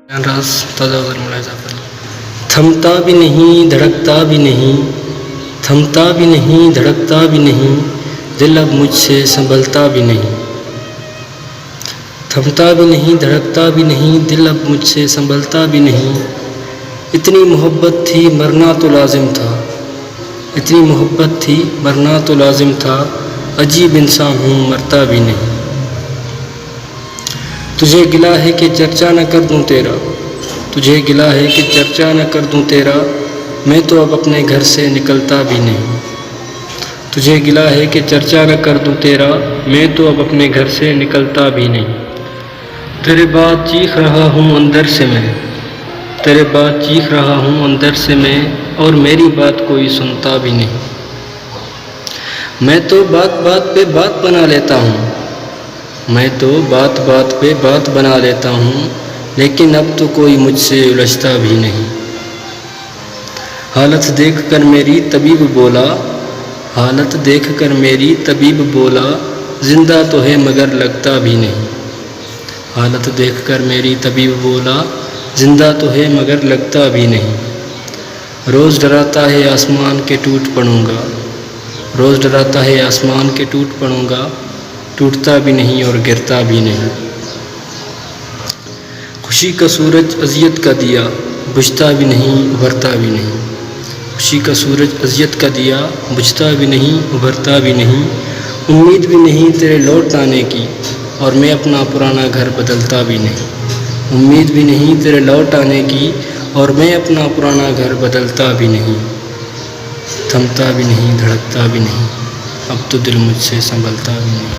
راز تازہ وزر ملاحظہ فرمائیں۔ تھمتا بھی نہیں دھڑکتا بھی نہیں، تھمتا بھی نہیں دھڑکتا بھی نہیں، دل اب مجھ سے سنبھلتا بھی نہیں۔ تھمتا بھی نہیں دھڑکتا بھی نہیں، دل اب مجھ سے سنبھلتا بھی نہیں۔ اتنی محبت تھی مرنا تو لازم تھا، اتنی محبت تھی مرنا تو لازم تھا، عجیب انسان ہوں مرتا بھی نہیں۔ تجھے گلہ ہے کہ چرچا نہ کر دوں تیرا، تجھے گلہ ہے کہ چرچا نہ کر دوں تیرا، میں تو اب اپنے گھر سے نکلتا بھی نہیں۔ تجھے گلہ ہے کہ چرچا نہ کر دوں تیرا، میں تو اب اپنے گھر سے نکلتا بھی نہیں۔ تیرے بعد چیخ رہا ہوں اندر سے میں، تیرے بعد چیخ رہا ہوں اندر سے میں، اور میری بات کوئی سنتا بھی نہیں۔ میں تو بات بات پہ بات بنا لیتا ہوں، میں تو بات بات پہ بات بنا لیتا ہوں، لیکن اب تو کوئی مجھ سے الجھتا بھی نہیں۔ حالت دیکھ کر میری طبیب بولا، حالت دیکھ کر میری طبیب بولا، زندہ تو ہے مگر لگتا بھی نہیں۔ حالت دیکھ کر میری طبیب بولا، زندہ تو ہے مگر لگتا بھی نہیں۔ روز ڈراتا ہے آسمان کے ٹوٹ پڑوں گا، روز ڈراتا ہے آسمان کے ٹوٹ پڑوں گا، ٹوٹتا بھی نہیں اور گرتا بھی نہیں۔ خوشی کا سورج اذیت کا دیا، بجھتا بھی نہیں ابھرتا بھی نہیں۔ خوشی کا سورج اذیت کا دیا، بجھتا بھی نہیں ابھرتا بھی نہیں۔ امید بھی نہیں تیرے لوٹ آنے کی، اور میں اپنا پرانا گھر بدلتا بھی نہیں۔ امید بھی نہیں تیرے لوٹ آنے کی، اور میں اپنا پرانا گھر بدلتا بھی نہیں۔ تھمتا بھی نہیں دھڑکتا بھی نہیں، اب تو دل مجھ سے سنبھلتا بھی نہیں۔